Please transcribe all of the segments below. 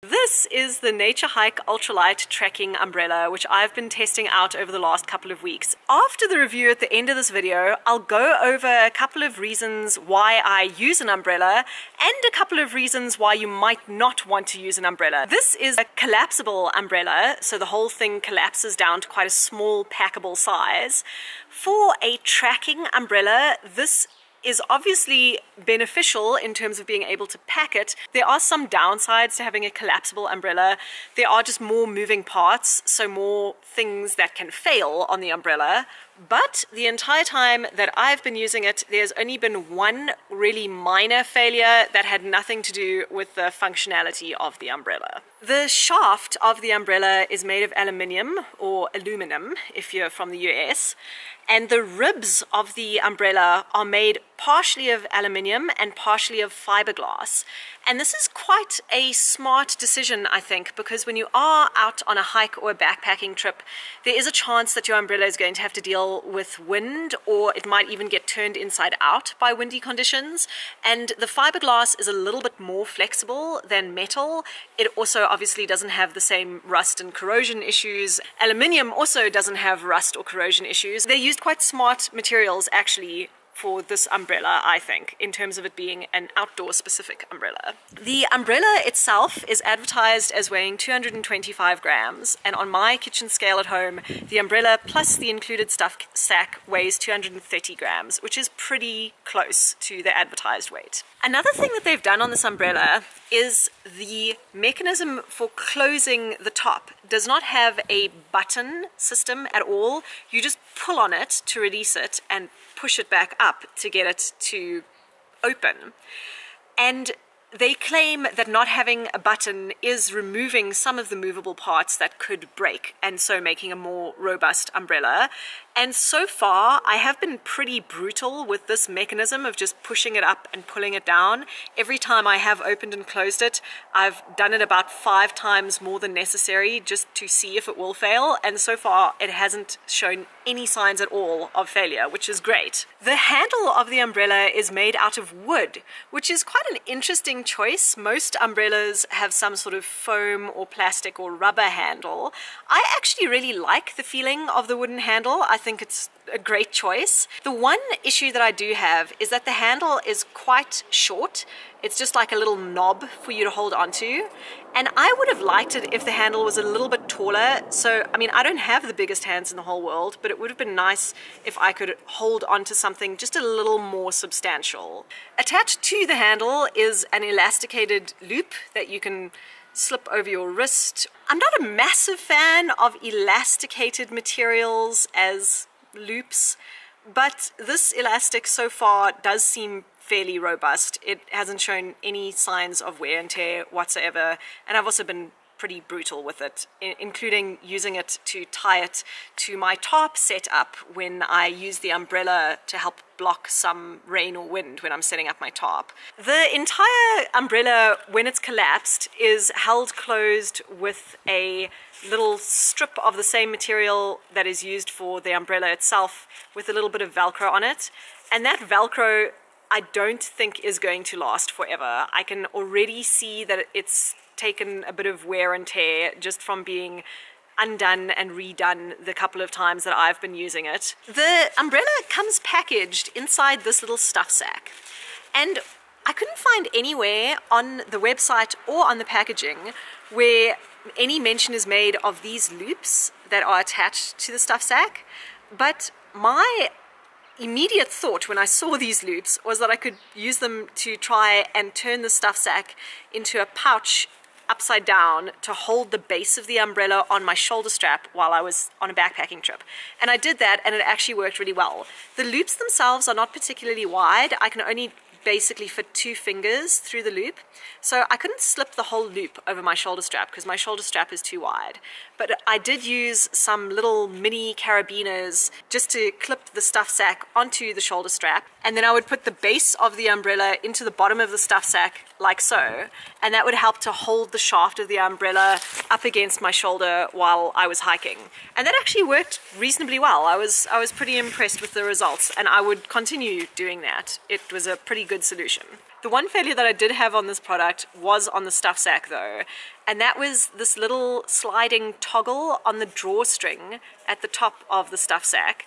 This is the NatureHike Ultralight Trekking Umbrella, which I've been testing out over the last couple of weeks. After the review at the end of this video, I'll go over a couple of reasons why I use an umbrella and a couple of reasons why you might not want to use an umbrella. This is a collapsible umbrella, so the whole thing collapses down to quite a small packable size. For a trekking umbrella, this is obviously beneficial in terms of being able to pack it. There are some downsides to having a collapsible umbrella. There are just more moving parts, so more things that can fail on the umbrella. But the entire time that I've been using it, there's only been one really minor failure that had nothing to do with the functionality of the umbrella. The shaft of the umbrella is made of aluminium, or aluminum if you're from the US, and the ribs of the umbrella are made partially of aluminium and partially of fiberglass. And this is quite a smart decision, I think, because when you are out on a hike or a backpacking trip, there is a chance that your umbrella is going to have to deal with wind, or it might even get turned inside out by windy conditions. And the fiberglass is a little bit more flexible than metal. It also obviously doesn't have the same rust and corrosion issues. Aluminium also doesn't have rust or corrosion issues. They used quite smart materials actually for this umbrella, I think, in terms of it being an outdoor specific umbrella. The umbrella itself is advertised as weighing 225 grams, and on my kitchen scale at home, the umbrella plus the included stuff sack weighs 230 grams, which is pretty close to the advertised weight. Another thing that they've done on this umbrella is the mechanism for closing the top does not have a button system at all. You just pull on it to release it and push it back up to get it to open. And they claim that not having a button is removing some of the movable parts that could break, and so making a more robust umbrella. And so far, I have been pretty brutal with this mechanism of just pushing it up and pulling it down. Every time I have opened and closed it, I've done it about 5 times more than necessary just to see if it will fail. And so far, it hasn't shown any signs at all of failure, which is great. The handle of the umbrella is made out of wood, which is quite an interesting choice. Most umbrellas have some sort of foam or plastic or rubber handle. I actually really like the feeling of the wooden handle. I think it's a great choice. The one issue that I do have is that the handle is quite short. It's just like a little knob for you to hold onto. And I would have liked it if the handle was a little bit taller. So, I mean, I don't have the biggest hands in the whole world, but it would have been nice if I could hold onto something just a little more substantial. Attached to the handle is an elasticated loop that you can slip over your wrist. I'm not a massive fan of elasticated materials as loops, but this elastic so far does seem fairly robust. It hasn't shown any signs of wear and tear whatsoever, and I've also been pretty brutal with it, including using it to tie it to my tarp setup when I use the umbrella to help block some rain or wind when I'm setting up my tarp. The entire umbrella, when it's collapsed, is held closed with a little strip of the same material that is used for the umbrella itself, with a little bit of Velcro on it. And that Velcro, I don't think is going to last forever. I can already see that it's taken a bit of wear and tear just from being undone and redone the couple of times that I've been using it. The umbrella comes packaged inside this little stuff sack, and I couldn't find anywhere on the website or on the packaging where any mention is made of these loops that are attached to the stuff sack. But my immediate thought when I saw these loops was that I could use them to try and turn the stuff sack into a pouch upside down to hold the base of the umbrella on my shoulder strap while I was on a backpacking trip. And I did that, and it actually worked really well. The loops themselves are not particularly wide. I can only basically fit 2 fingers through the loop, so I couldn't slip the whole loop over my shoulder strap because my shoulder strap is too wide. But I did use some little mini carabiners just to clip the stuff sack onto the shoulder strap, and then I would put the base of the umbrella into the bottom of the stuff sack, like so, and that would help to hold the shaft of the umbrella up against my shoulder while I was hiking. And that actually worked reasonably well. I was pretty impressed with the results, and I would continue doing that. It was a pretty good solution. The one failure that I did have on this product was on the stuff sack though, and that was this little sliding toggle on the drawstring at the top of the stuff sack.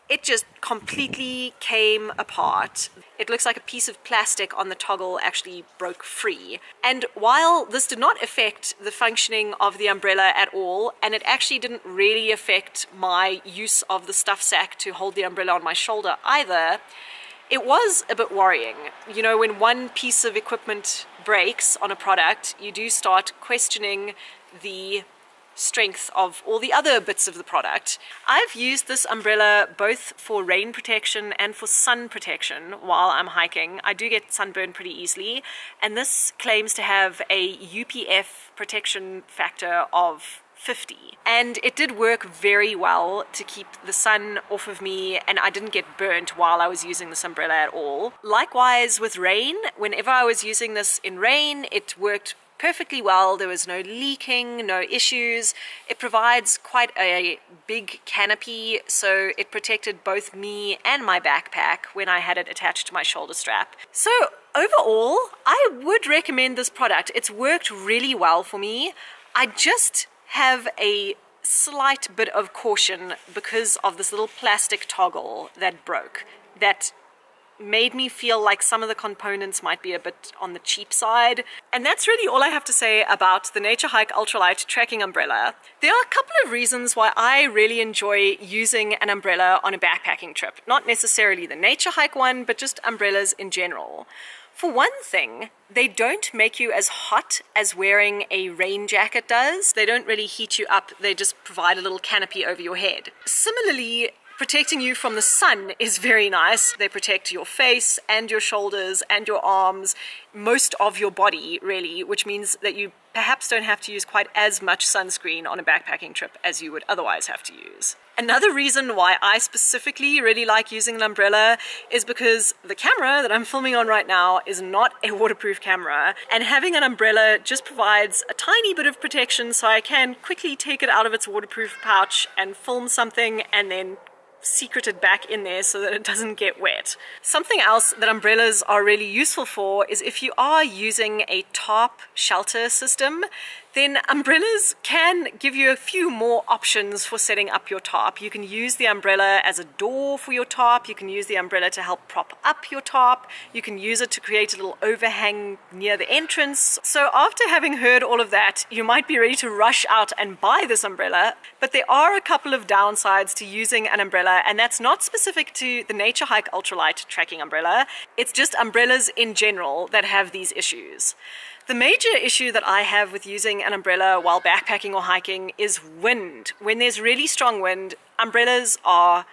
It just completely came apart. It looks like a piece of plastic on the toggle actually broke free. And while this did not affect the functioning of the umbrella at all, and it actually didn't really affect my use of the stuff sack to hold the umbrella on my shoulder either, it was a bit worrying. You know, when one piece of equipment breaks on a product, you do start questioning the strength of all the other bits of the product. I've used this umbrella both for rain protection and for sun protection while I'm hiking. I do get sunburned pretty easily, and this claims to have a UPF protection factor of 50, and it did work very well to keep the sun off of me, and I didn't get burnt while I was using this umbrella at all. Likewise with rain, whenever I was using this in rain, it worked perfectly well. There was no leaking, no issues. It provides quite a big canopy, so it protected both me and my backpack when I had it attached to my shoulder strap. So overall, I would recommend this product. It's worked really well for me. I just have a slight bit of caution because of this little plastic toggle that broke, that made me feel like some of the components might be a bit on the cheap side. And that's really all I have to say about the NatureHike Ultralight Trekking Umbrella. There are a couple of reasons why I really enjoy using an umbrella on a backpacking trip. Not necessarily the NatureHike one, but just umbrellas in general. For one thing, they don't make you as hot as wearing a rain jacket does. They don't really heat you up, they just provide a little canopy over your head. Similarly, protecting you from the sun is very nice. They protect your face and your shoulders and your arms, most of your body really, which means that you perhaps don't have to use quite as much sunscreen on a backpacking trip as you would otherwise have to use. Another reason why I specifically really like using an umbrella is because the camera that I'm filming on right now is not a waterproof camera, and having an umbrella just provides a tiny bit of protection so I can quickly take it out of its waterproof pouch and film something and then secret it back in there so that it doesn't get wet. Something else that umbrellas are really useful for is if you are using a tarp shelter system, then umbrellas can give you a few more options for setting up your tarp. You can use the umbrella as a door for your tarp, you can use the umbrella to help prop up your tarp, you can use it to create a little overhang near the entrance. So after having heard all of that, you might be ready to rush out and buy this umbrella, but there are a couple of downsides to using an umbrella, and that's not specific to the NatureHike Ultralight Trekking Umbrella. It's just umbrellas in general that have these issues. The major issue that I have with using an umbrella while backpacking or hiking is wind. When there's really strong wind, umbrellas are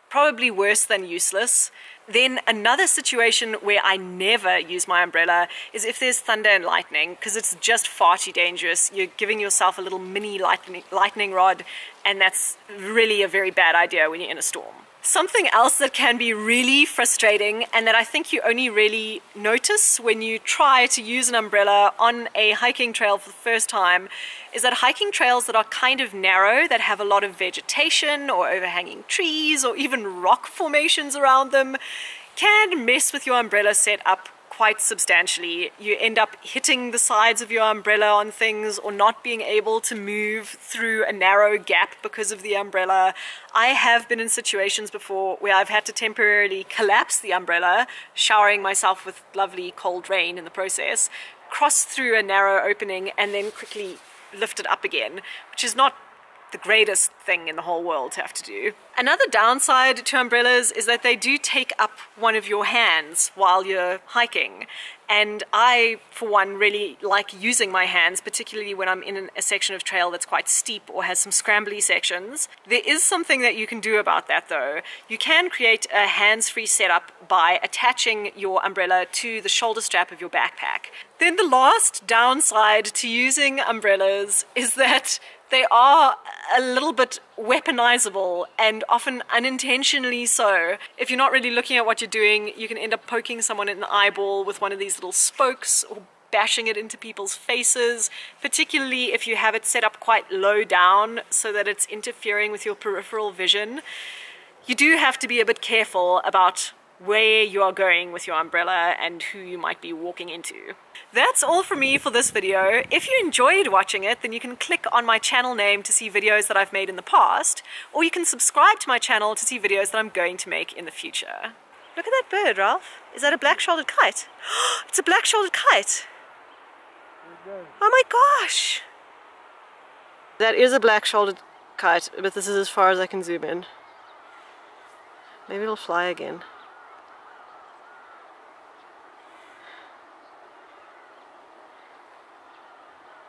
probably worse than useless. Then another situation where I never use my umbrella is if there's thunder and lightning, because it's just far too dangerous. You're giving yourself a little mini lightning rod, and that's really a very bad idea when you're in a storm. Something else that can be really frustrating, and that I think you only really notice when you try to use an umbrella on a hiking trail for the first time, is that hiking trails that are kind of narrow, that have a lot of vegetation or overhanging trees or even rock formations around them, can mess with your umbrella setup quite substantially. You end up hitting the sides of your umbrella on things or not being able to move through a narrow gap because of the umbrella. I have been in situations before where I've had to temporarily collapse the umbrella, showering myself with lovely cold rain in the process, cross through a narrow opening and then quickly lift it up again, which is not the greatest thing in the whole world to have to do. Another downside to umbrellas is that they do take up one of your hands while you're hiking. And I, for one, really like using my hands, particularly when I'm in a section of trail that's quite steep or has some scrambly sections. There is something that you can do about that though. You can create a hands-free setup by attaching your umbrella to the shoulder strap of your backpack. Then the last downside to using umbrellas is that they are a little bit weaponizable, and often unintentionally so. If you're not really looking at what you're doing, you can end up poking someone in the eyeball with one of these little spokes, or bashing it into people's faces, particularly if you have it set up quite low down so that it's interfering with your peripheral vision. You do have to be a bit careful about where you are going with your umbrella and who you might be walking into. That's all from me for this video. If you enjoyed watching it, then you can click on my channel name to see videos that I've made in the past, or you can subscribe to my channel to see videos that I'm going to make in the future. Look at that bird, Ralph. Is that a black-shouldered kite? It's a black-shouldered kite. Oh my gosh. That is a black-shouldered kite, but this is as far as I can zoom in. Maybe it'll fly again.